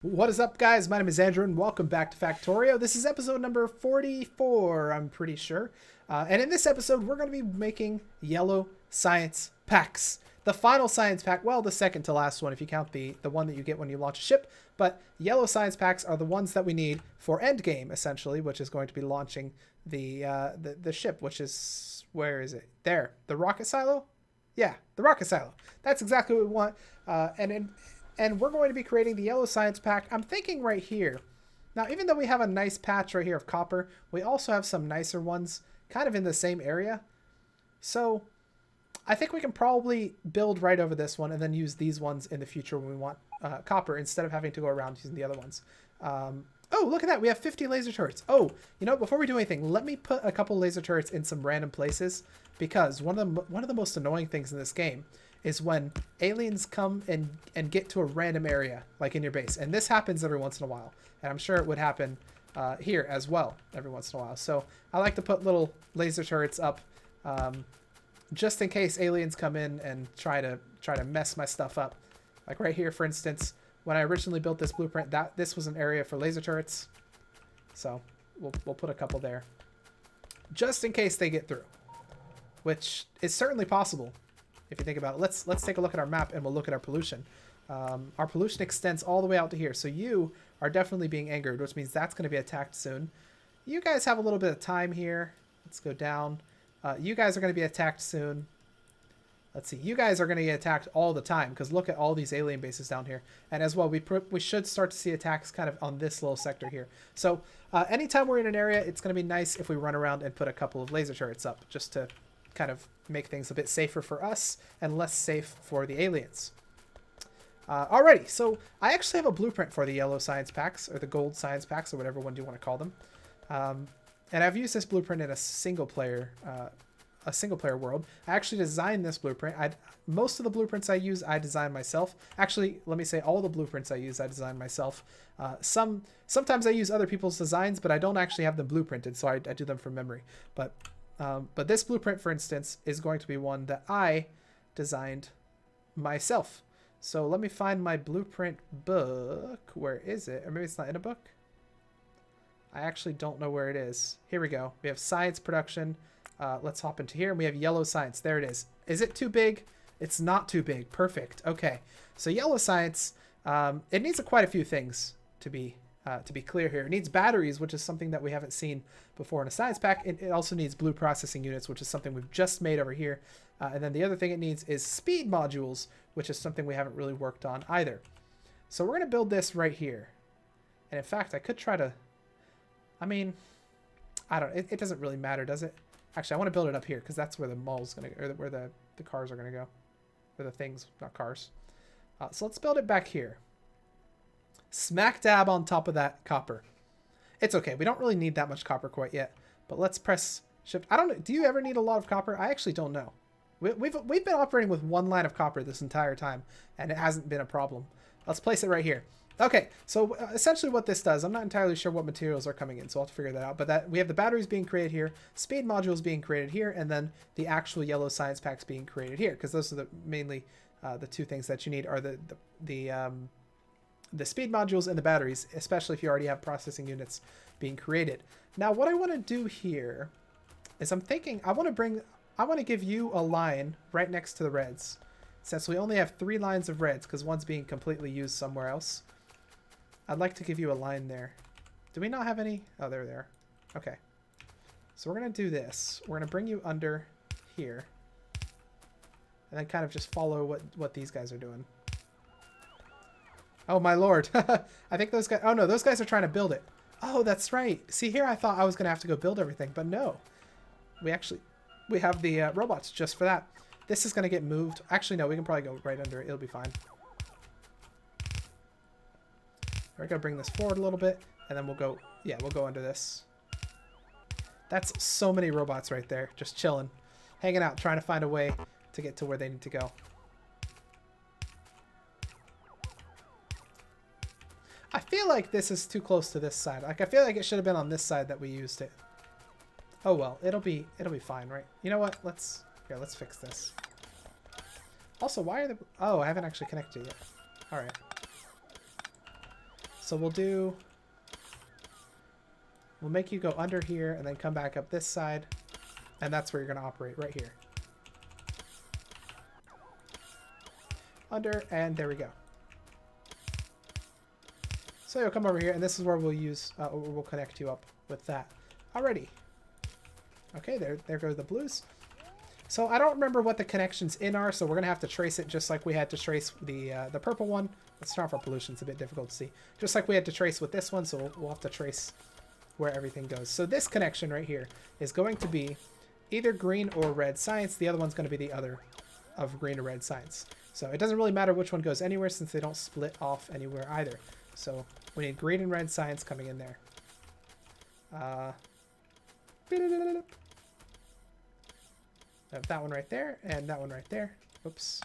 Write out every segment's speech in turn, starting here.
What is up, guys? My name is Andrew, and welcome back to Factorio. This is episode number 44, I'm pretty sure. And in this episode, we're going to be making yellow science packs. The final science pack, well, the second to last one if you count the one that you get when you launch a ship. But yellow science packs are the ones that we need for endgame, essentially, which is going to be launching the ship, which is, where is it? There, the rocket silo? Yeah, the rocket silo. That's exactly what we want. And we're going to be creating the yellow science pack. I'm thinking right here. Now, even though we have a nice patch right here of copper, we also have some nicer ones kind of in the same area. So I think we can probably build right over this one and then use these ones in the future when we want copper instead of having to go around using the other ones. Oh, look at that. We have 50 laser turrets. Oh, you know, before we do anything, let me put a couple laser turrets in some random places, because one of the most annoying things in this game is when aliens come and get to a random area, like in your base. And this happens every once in a while. And I'm sure it would happen here as well every once in a while. So I like to put little laser turrets up just in case aliens come in and try to mess my stuff up. Like right here, for instance, when I originally built this blueprint, this was an area for laser turrets. So we'll put a couple there, just in case they get through, which is certainly possible. If you think about it, let's take a look at our map and we'll look at our pollution. Our pollution extends all the way out to here. So you are definitely being angered, which means that's going to be attacked soon. You guys have a little bit of time here. Let's go down. You guys are going to be attacked soon. Let's see. You guys are going to get attacked all the time because look at all these alien bases down here. And as well, we should start to see attacks kind of on this little sector here. So anytime we're in an area, it's going to be nice if we run around and put a couple of laser turrets up just to kind of make things a bit safer for us and less safe for the aliens. Alrighty, so I actually have a blueprint for the yellow science packs, or the gold science packs, or whatever one you want to call them. And I've used this blueprint in a single player world. I actually designed this blueprint. Most of the blueprints I use, I design myself. Actually, let me say all the blueprints I use, I design myself. Sometimes I use other people's designs, but I don't actually have them blueprinted, so I do them from memory. But this blueprint, for instance, is going to be one that I designed myself. So let me find my blueprint book. Where is it? Or maybe it's not in a book. I actually don't know where it is. Here we go. We have science production. Let's hop into here. And we have yellow science. There it is. Is it too big? It's not too big. Perfect. Okay. So yellow science, it needs quite a few things to be clear here. It needs batteries, which is something that we haven't seen before in a science pack. It also needs blue processing units, which is something we've just made over here. And then the other thing it needs is speed modules, which is something we haven't really worked on either. So we're going to build this right here. And in fact, I could try to, I mean, I don't, it doesn't really matter, does it? Actually, I want to build it up here because that's where the mall's going to go, or where the cars are going to go. Or the things, not cars. So let's build it back here. Smack dab on top of that copper. It's okay. We don't really need that much copper quite yet. But let's press shift. I don't know. Do you ever need a lot of copper? I actually don't know. We've been operating with one line of copper this entire time, and it hasn't been a problem. Let's place it right here. Okay, so essentially what this does, I'm not entirely sure what materials are coming in, so I'll have to figure that out. But that we have the batteries being created here, speed modules being created here, and then the actual yellow science packs being created here, because those are mainly the two things that you need are the speed modules and the batteries, especially if you already have processing units being created. Now, what I want to do here is I'm thinking I want to give you a line right next to the reds, since we only have 3 lines of reds because one's being completely used somewhere else. I'd like to give you a line there. Do we not have any? Oh, they're there. Okay. So we're going to do this. We're going to bring you under here and then kind of just follow what these guys are doing. Oh, my lord. I think those guys... Oh, no. Those guys are trying to build it. Oh, that's right. See, here I thought I was going to have to go build everything, but no. We have the robots just for that. This is going to get moved. Actually, no. We can probably go right under it. It'll be fine. We're going to bring this forward a little bit, and then we'll go... Yeah, we'll go under this. That's so many robots right there. Just chilling. Hanging out, trying to find a way to get to where they need to go. I feel like this is too close to this side. Like, I feel like it should have been on this side that we used it. Oh well, it'll be fine, right? You know what? Let's fix this. Also, why are the... Oh, I haven't actually connected yet. All right. So we'll make you go under here and then come back up this side. And that's where you're going to operate, right here. Under, and there we go. So you'll come over here, and this is where we'll use, we'll connect you up with that. Alrighty. Okay, there go the blues. So I don't remember what the connections in are, so we're gonna have to trace it just like we had to trace the purple one. Let's turn off our pollution; it's a bit difficult to see. Just like we had to trace with this one, so we'll have to trace where everything goes. So this connection right here is going to be either green or red science. The other one's going to be the other of green or red science. So it doesn't really matter which one goes anywhere since they don't split off anywhere either. So we need green and red science coming in there. I have that one right there and that one right there. Oops.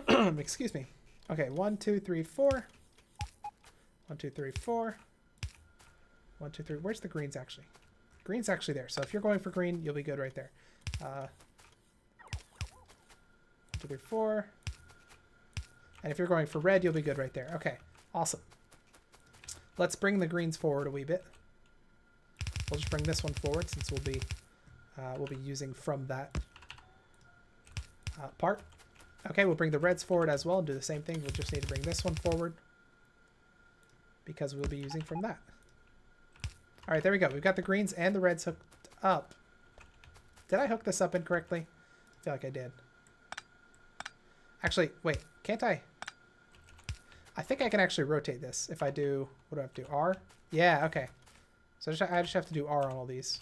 Excuse me. Okay, 1, 2, 3, 4. 1, 2, 3, 4. 1, 2, 3. Where's the greens actually? Green's actually there. So if you're going for green, you'll be good right there. 1, 2, 3, 4. And if you're going for red, you'll be good right there. Okay, awesome. Let's bring the greens forward a wee bit. We'll just bring this one forward since we'll be using from that part. Okay, we'll bring the reds forward as well and do the same thing. We'll just need to bring this one forward because we'll be using from that. All right, there we go. We've got the greens and the reds hooked up. Did I hook this up incorrectly? I feel like I did. Actually, wait, can't I? I think I can actually rotate this if I do, what do I have to do? R? Yeah, okay. So I just have to do R on all these.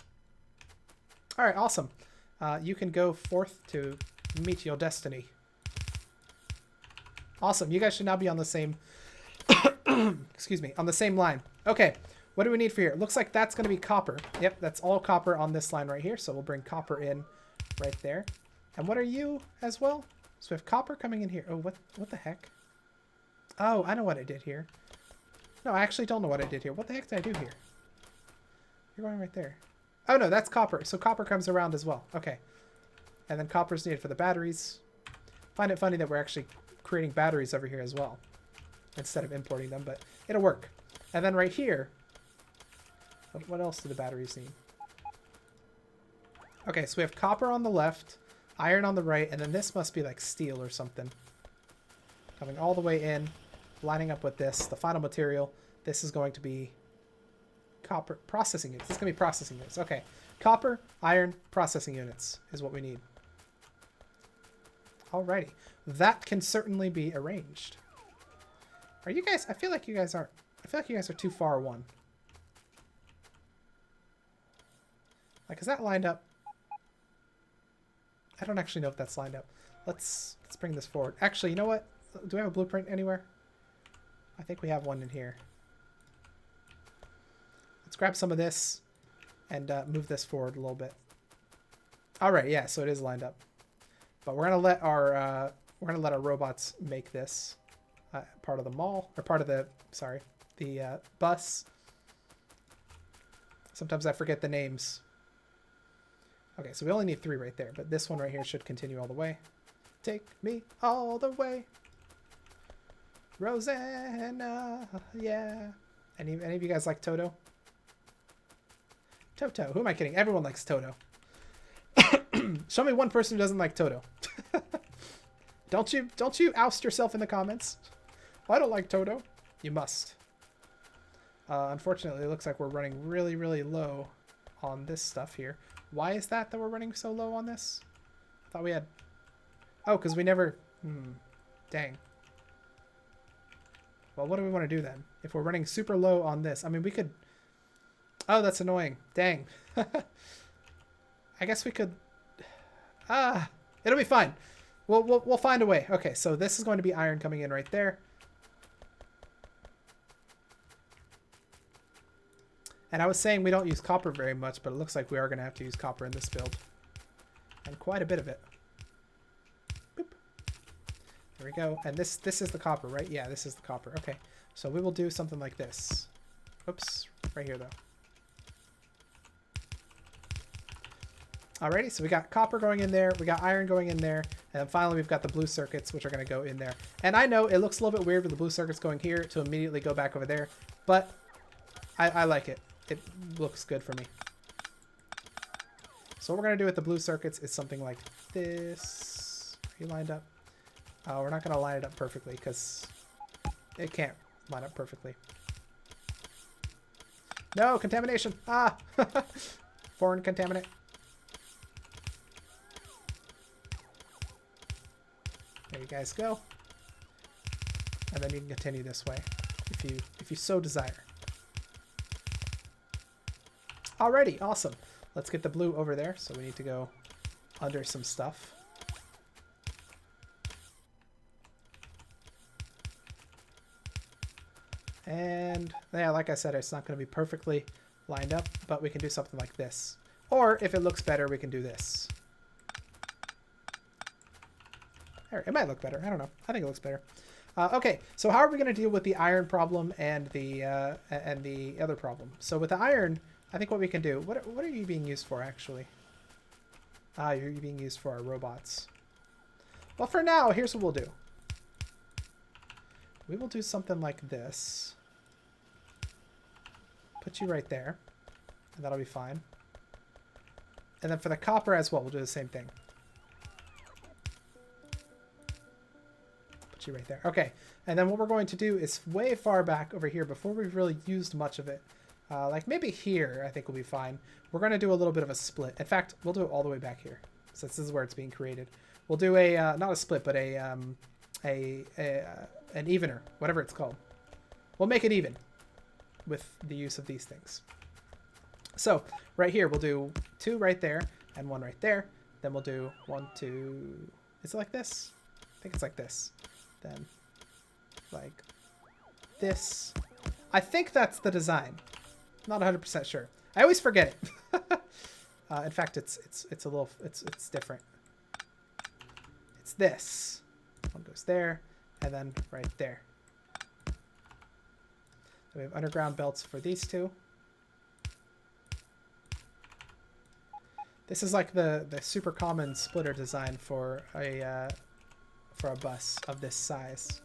All right, awesome. You can go forth to meet your destiny. Awesome. You guys should now be on the same, excuse me, on the same line. Okay, what do we need for here? Looks like that's going to be copper. Yep, that's all copper on this line right here. So we'll bring copper in right there. And what are you as well? So we have copper coming in here. Oh, what the heck? Oh, I know what I did here. No, I actually don't know what I did here. What the heck did I do here? You're going right there. Oh, no, that's copper. So copper comes around as well. Okay. And then copper's needed for the batteries. Find it funny that we're actually creating batteries over here as well instead of importing them, but it'll work. And then right here, what else do the batteries need? Okay, so we have copper on the left, iron on the right, and then this must be like steel or something. Coming all the way in, lining up with this, the final material. This is going to be copper processing units. This is going to be processing units. Okay, copper, iron, processing units is what we need. Alrighty, that can certainly be arranged. Are you guys? I feel like you guys aren't. I feel like you guys are too far one. Like, is that lined up? I don't actually know if that's lined up. Let's bring this forward. Actually, you know what? Do we have a blueprint anywhere? I think we have one in here. Let's grab some of this and move this forward a little bit. All right, yeah, so it is lined up. But we're gonna let our robots make this part of the mall, or part of the bus. Sometimes I forget the names. Okay, so we only need 3 right there, but this one right here should continue all the way. Take me all the way, Rosanna. Yeah. Any of you guys like Toto? Toto. Who am I kidding? Everyone likes Toto. Show me one person who doesn't like Toto. Don't you oust yourself in the comments? I don't like Toto. You must. Unfortunately, it looks like we're running really, really low on this stuff here. Why is that we're running so low on this? I thought we had... Oh, because we never... Dang. Well, what do we want to do then? If we're running super low on this, I mean, we could... Oh, that's annoying. Dang. I guess we could... it'll be fine. We'll find a way. Okay, so this is going to be iron coming in right there. And I was saying we don't use copper very much, but it looks like we are going to have to use copper in this build. And quite a bit of it. Boop. There we go. And this is the copper, right? Yeah, this is the copper. Okay, so we will do something like this. Oops, right here though. Alrighty, so we got copper going in there, we got iron going in there, and then finally we've got the blue circuits, which are going to go in there. And I know it looks a little bit weird with the blue circuits going here to immediately go back over there, but I like it. It looks good for me. So what we're going to do with the blue circuits is something like this. Are you lined up? Oh, we're not going to line it up perfectly because it can't line up perfectly. No, contamination. Ah! Foreign contaminant. There you guys go. And then you can continue this way if you so desire. Alrighty, awesome. Let's get the blue over there. So we need to go under some stuff. And yeah, like I said, it's not going to be perfectly lined up, but we can do something like this. Or if it looks better, we can do this. It might look better. I don't know. I think it looks better. Okay, so how are we going to deal with the iron problem and the other problem? So with the iron, I think what we can do... What are you being used for, actually? Ah, you're being used for our robots. Well, for now, here's what we'll do. We will do something like this. Put you right there. And that'll be fine. And then for the copper as well, we'll do the same thing. Put you right there. Okay. And then what we're going to do is way far back over here before we've really used much of it. Like maybe here, I think will be fine. We're going to do a little bit of a split. In fact, we'll do it all the way back here. Since this is where it's being created. We'll do a, not a split, but an evener, whatever it's called. We'll make it even with the use of these things. So right here, we'll do 2 right there and 1 right there. Then we'll do 1, 2. Is it like this? I think it's like this. Then like this. I think that's the design. Not 100% sure. I always forget it. In fact, it's a little, it's different. It's this. One goes there, and then right there. We have underground belts for these 2. This is like the super common splitter design for a bus of this size.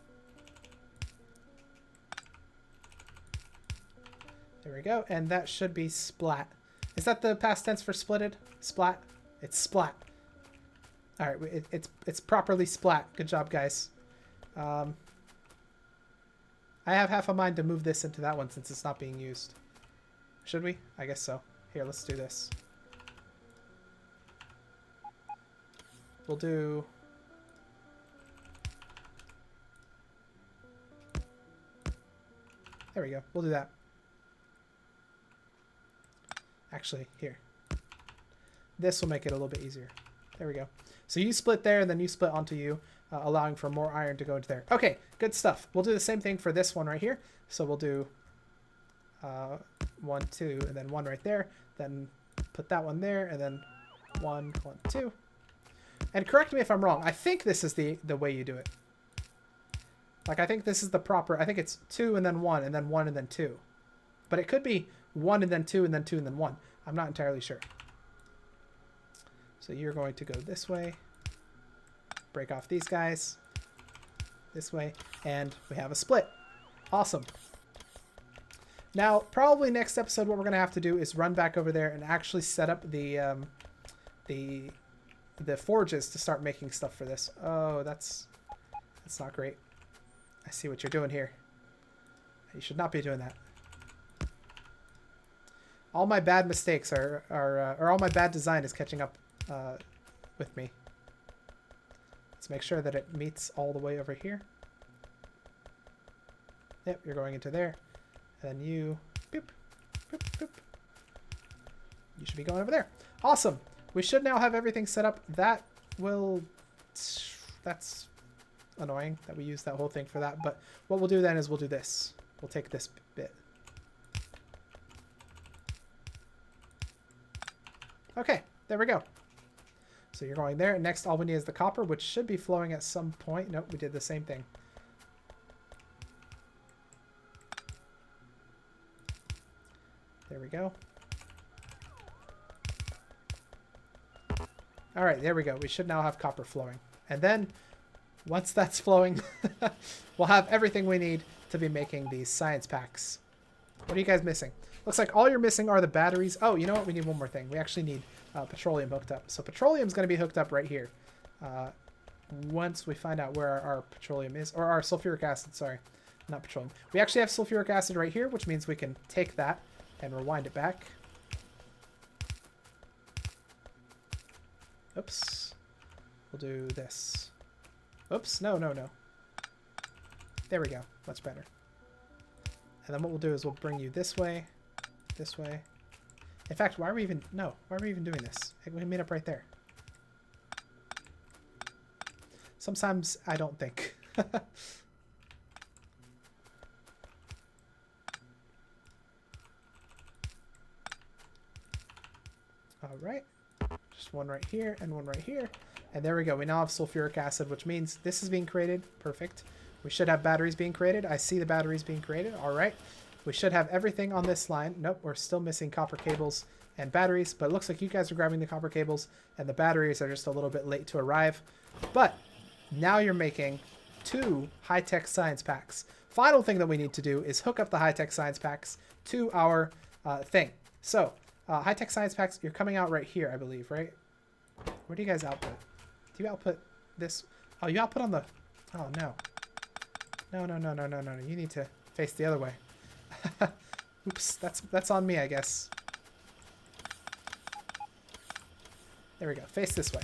There we go, and that should be splat. Is that the past tense for splitted? Splat? It's splat. All right, it's properly splat. Good job, guys. I have half a mind to move this into that one since it's not being used. Should we? I guess so. Here, let's do this. We'll do... There we go. We'll do that. Actually, here. This will make it a little bit easier. There we go. So you split there, and then you split onto you, allowing for more iron to go into there. Okay, good stuff. We'll do the same thing for this one right here. So we'll do 1, 2, and then 1 right there. Then put that one there, and then 1, 1, 2. And correct me if I'm wrong. I think this is the way you do it. Like, I think this is the proper... I think it's 2 and then 1, and then 1 and then 2. But it could be 1 and then 2 and then 2 and then 1. I'm not entirely sure. So you're going to go this way. Break off these guys. This way. And we have a split. Awesome. Now, probably next episode what we're going to have to do is run back over there and actually set up the forges to start making stuff for this. Oh, that's not great. I see what you're doing here. You should not be doing that. All my bad mistakes or all my bad design is catching up with me. Let's make sure that it meets all the way over here. Yep, you're going into there. And then you, boop, boop, boop. You should be going over there. Awesome. We should now have everything set up. That's annoying that we use that whole thing for that. But what we'll do then is we'll do this. We'll take this bit. Okay, there we go. So you're going there. Next, all we need is the copper, which should be flowing at some point. Nope, we did the same thing. There we go. All right, there we go. We should now have copper flowing. And then once that's flowing, we'll have everything we need to be making these science packs. What are you guys missing? Looks like all you're missing are the batteries. Oh, you know what? We need one more thing. We actually need petroleum hooked up. So petroleum's going to be hooked up right here. Once we find out where our petroleum is, or our sulfuric acid, sorry, not petroleum. We actually have sulfuric acid right here, which means we can take that and rewind it back. Oops. We'll do this. Oops. No, no, no. There we go. Much better. And then what we'll do is we'll bring you this way. This way. In fact, why are we even... No. Why are we even doing this? We can meet up right there. Sometimes I don't think. Alright. Just one right here and one right here. And there we go. We now have sulfuric acid, which means this is being created. Perfect. We should have batteries being created. I see the batteries being created. Alright. We should have everything on this line. Nope, we're still missing copper cables and batteries, but it looks like you guys are grabbing the copper cables and the batteries are just a little bit late to arrive. But now you're making 2 high-tech science packs. Final thing that we need to do is hook up the high-tech science packs to our thing. So, high-tech science packs, you're coming out right here, I believe, right? Where do you guys output? Do you output this? Oh, you output on the... Oh, no. No, no, no, no, no, no. You need to face the other way. Oops, that's on me, I guess. There we go. Face this way.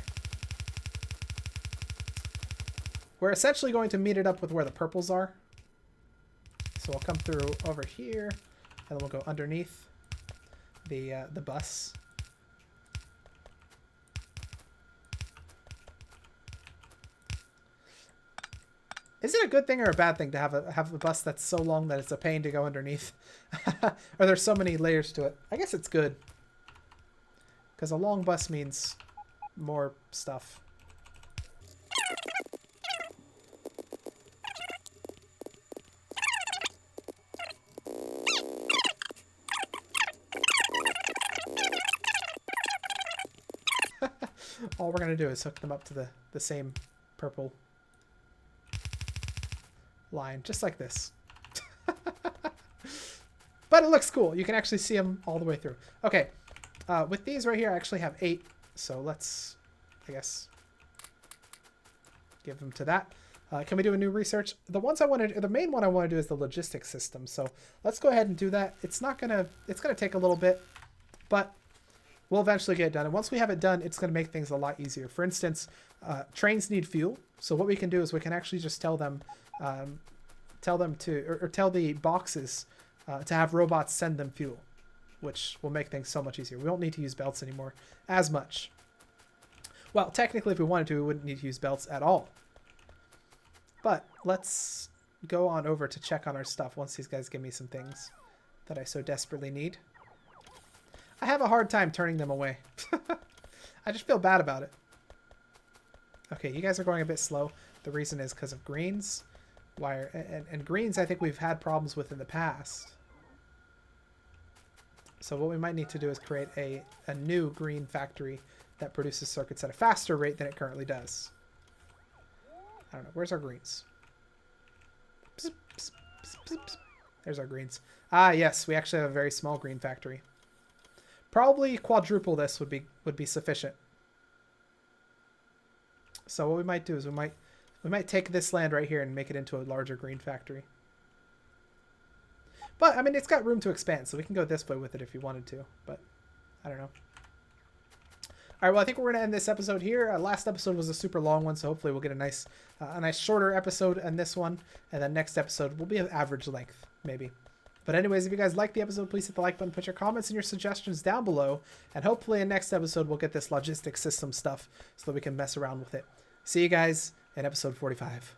We're essentially going to meet it up with where the purples are. So we'll come through over here, and then we'll go underneath the bus. Is it a good thing or a bad thing to have a bus that's so long that it's a pain to go underneath? Or there's so many layers to it? I guess it's good. Because a long bus means more stuff. All we're going to do is hook them up to the same purple line, just like this. But it looks cool. You can actually see them all the way through. Okay, with these right here, I actually have 8. So let's, I guess, give them to that. Can we do a new research? The ones I want to, the main one I want to do is the logistics system. So let's go ahead and do that. It's gonna take a little bit, but we'll eventually get it done. And once we have it done, it's going to make things a lot easier. For instance, trains need fuel. So what we can do is we can actually just tell them tell the boxes to have robots send them fuel, which will make things so much easier. We don't need to use belts anymore as much. Well, technically, if we wanted to, we wouldn't need to use belts at all. But let's go on over to check on our stuff once these guys give me some things that I so desperately need. I have a hard time turning them away. I just feel bad about it. Okay, you guys are going a bit slow. The reason is because of greens. And greens I think we've had problems with in the past. So what we might need to do is create a new green factory that produces circuits at a faster rate than it currently does. I don't know. Where's our greens? Psst, psst, psst, psst, psst. There's our greens. Ah, yes. We actually have a very small green factory. Probably quadruple this would be sufficient. So what we might do is we might take this land right here and make it into a larger green factory. But, I mean, it's got room to expand, so we can go this way with it if you wanted to. But, I don't know. All right, well, I think we're going to end this episode here. Last episode was a super long one, so hopefully we'll get a nice shorter episode in this one. And then next episode will be of average length, maybe. But anyways, if you guys liked the episode, please hit the like button, put your comments and your suggestions down below. And hopefully in next episode, we'll get this logistics system stuff so that we can mess around with it. See you guys in episode 45.